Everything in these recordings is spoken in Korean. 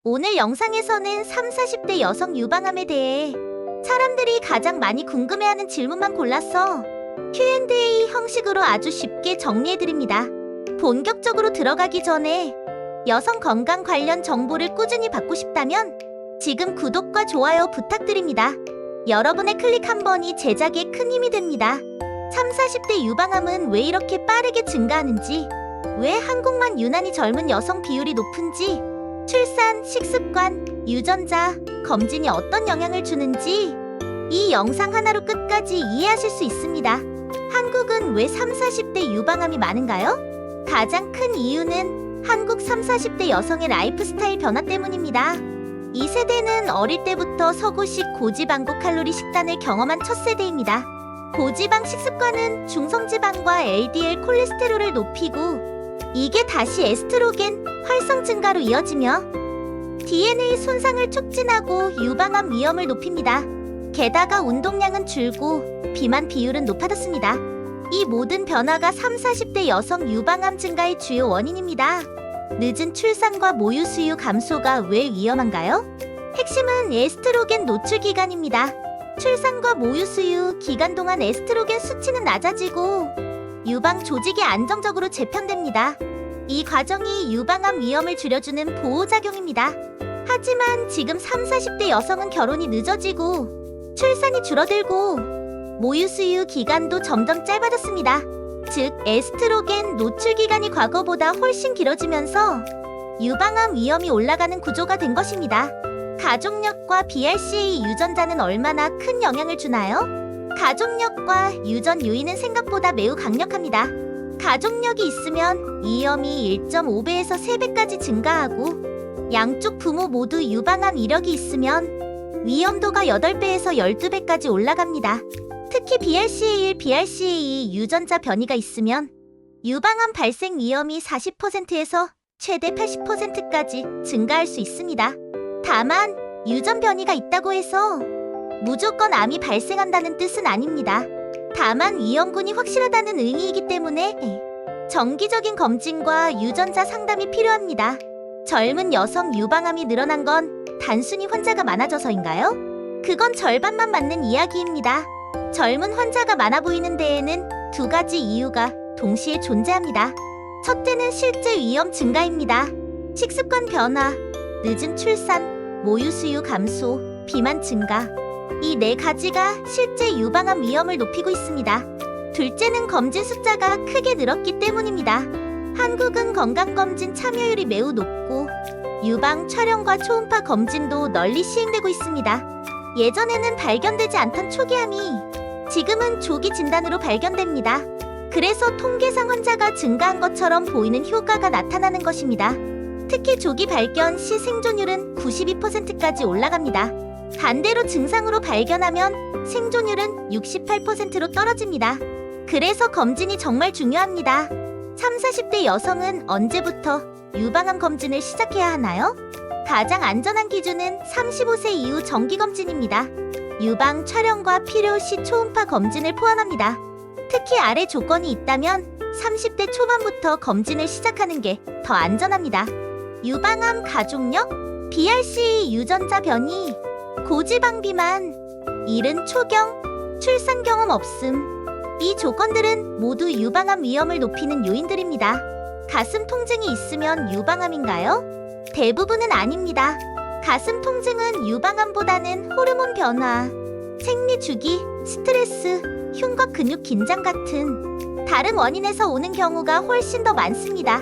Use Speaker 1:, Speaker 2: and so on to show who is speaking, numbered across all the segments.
Speaker 1: 오늘 영상에서는 3, 40대 여성 유방암에 대해 사람들이 가장 많이 궁금해하는 질문만 골랐어. Q&A 형식으로 아주 쉽게 정리해드립니다. 본격적으로 들어가기 전에 여성 건강 관련 정보를 꾸준히 받고 싶다면 지금 구독과 좋아요 부탁드립니다. 여러분의 클릭 한 번이 제작에 큰 힘이 됩니다. 3, 40대 유방암은 왜 이렇게 빠르게 증가하는지, 왜 한국만 유난히 젊은 여성 비율이 높은지, 출산, 식습관, 유전자, 검진이 어떤 영향을 주는지 이 영상 하나로 끝까지 이해하실 수 있습니다. 한국은 왜 3, 40대 유방암이 많은가요? 가장 큰 이유는 한국 3, 40대 여성의 라이프 스타일 변화 때문입니다. 이 세대는 어릴 때부터 서구식 고지방 고칼로리 식단을 경험한 첫 세대입니다. 고지방 식습관은 중성지방과 LDL 콜레스테롤을 높이고 이게 다시 에스트로겐 활성 증가로 이어지며 DNA 손상을 촉진하고 유방암 위험을 높입니다. 게다가 운동량은 줄고 비만 비율은 높아졌습니다. 이 모든 변화가 3, 40대 여성 유방암 증가의 주요 원인입니다. 늦은 출산과 모유 수유 감소가 왜 위험한가요? 핵심은 에스트로겐 노출 기간입니다. 출산과 모유 수유 기간 동안 에스트로겐 수치는 낮아지고 유방 조직이 안정적으로 재편됩니다. 이 과정이 유방암 위험을 줄여주는 보호작용입니다. 하지만 지금 3, 40대 여성은 결혼이 늦어지고 출산이 줄어들고 모유 수유 기간도 점점 짧아졌습니다. 즉, 에스트로겐 노출 기간이 과거보다 훨씬 길어지면서 유방암 위험이 올라가는 구조가 된 것입니다. 가족력과 BRCA 유전자는 얼마나 큰 영향을 주나요? 가족력과 유전 요인은 생각보다 매우 강력합니다. 가족력이 있으면 위험이 1.5배에서 3배까지 증가하고 양쪽 부모 모두 유방암 이력이 있으면 위험도가 8배에서 12배까지 올라갑니다. 특히 BRCA1, BRCA2 유전자 변이가 있으면 유방암 발생 위험이 40%에서 최대 80%까지 증가할 수 있습니다. 다만 유전 변이가 있다고 해서 무조건 암이 발생한다는 뜻은 아닙니다. 다만 위험군이 확실하다는 의미이기 때문에 정기적인 검진과 유전자 상담이 필요합니다. 젊은 여성 유방암이 늘어난 건 단순히 환자가 많아져서인가요? 그건 절반만 맞는 이야기입니다. 젊은 환자가 많아 보이는 데에는 두 가지 이유가 동시에 존재합니다. 첫째는 실제 위험 증가입니다. 식습관 변화, 늦은 출산, 모유 수유 감소, 비만 증가. 이 네 가지가 실제 유방암 위험을 높이고 있습니다. 둘째는 검진 숫자가 크게 늘었기 때문입니다. 한국은 건강검진 참여율이 매우 높고 유방 촬영과 초음파 검진도 널리 시행되고 있습니다. 예전에는 발견되지 않던 초기암이 지금은 조기 진단으로 발견됩니다. 그래서 통계상 환자가 증가한 것처럼 보이는 효과가 나타나는 것입니다. 특히 조기 발견 시 생존율은 92%까지 올라갑니다. 반대로 증상으로 발견하면 생존율은 68%로 떨어집니다. 그래서 검진이 정말 중요합니다. 3, 40대 여성은 언제부터 유방암 검진을 시작해야 하나요? 가장 안전한 기준은 35세 이후 정기검진입니다. 유방 촬영과 필요시 초음파 검진을 포함합니다. 특히 아래 조건이 있다면 30대 초반부터 검진을 시작하는 게 더 안전합니다. 유방암 가족력, BRCA 유전자 변이, 고지방 비만, 이른 초경, 출산 경험 없음. 이 조건들은 모두 유방암 위험을 높이는 요인들입니다. 가슴 통증이 있으면 유방암인가요? 대부분은 아닙니다. 가슴 통증은 유방암보다는 호르몬 변화, 생리 주기, 스트레스, 흉곽 근육 긴장 같은 다른 원인에서 오는 경우가 훨씬 더 많습니다.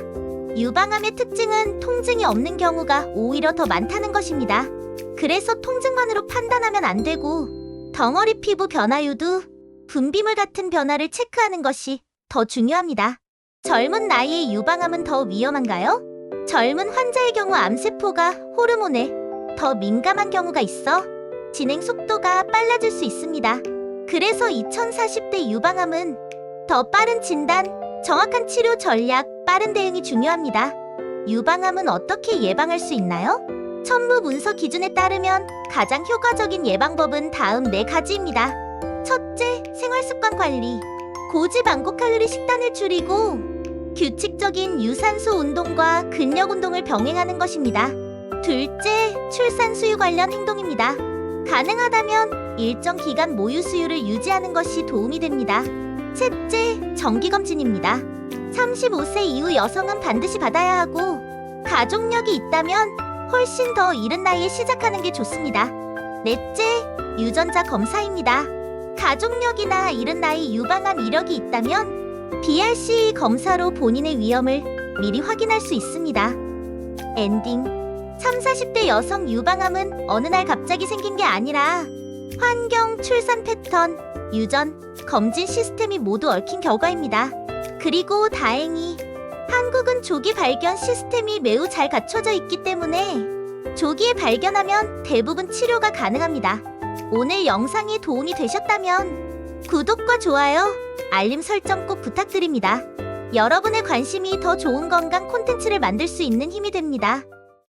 Speaker 1: 유방암의 특징은 통증이 없는 경우가 오히려 더 많다는 것입니다. 그래서 통증만으로 판단하면 안 되고 덩어리 피부 변화유도 분비물 같은 변화를 체크하는 것이 더 중요합니다. 젊은 나이에 유방암은 더 위험한가요? 젊은 환자의 경우 암세포가 호르몬에 더 민감한 경우가 있어 진행 속도가 빨라질 수 있습니다. 그래서 2040대 유방암은 더 빠른 진단, 정확한 치료 전략, 빠른 대응이 중요합니다. 유방암은 어떻게 예방할 수 있나요? 첨부 문서 기준에 따르면 가장 효과적인 예방법은 다음 네 가지입니다. 첫째, 생활습관 관리. 고지방 고칼로리 식단을 줄이고 규칙적인 유산소 운동과 근력 운동을 병행하는 것입니다. 둘째, 출산 수유 관련 행동입니다. 가능하다면 일정 기간 모유 수유를 유지하는 것이 도움이 됩니다. 셋째, 정기검진입니다. 35세 이후 여성은 반드시 받아야 하고 가족력이 있다면 훨씬 더 이른 나이에 시작하는 게 좋습니다. 넷째, 유전자 검사입니다. 가족력이나 이른 나이 유방암 이력이 있다면 BRCA 검사로 본인의 위험을 미리 확인할 수 있습니다. 엔딩. 30, 40대 여성 유방암은 어느 날 갑자기 생긴 게 아니라 환경, 출산 패턴, 유전, 검진 시스템이 모두 얽힌 결과입니다. 그리고 다행히 한국은 조기 발견 시스템이 매우 잘 갖춰져 있기 때문에 조기에 발견하면 대부분 치료가 가능합니다. 오늘 영상이 도움이 되셨다면 구독과 좋아요, 알림 설정 꼭 부탁드립니다. 여러분의 관심이 더 좋은 건강 콘텐츠를 만들 수 있는 힘이 됩니다.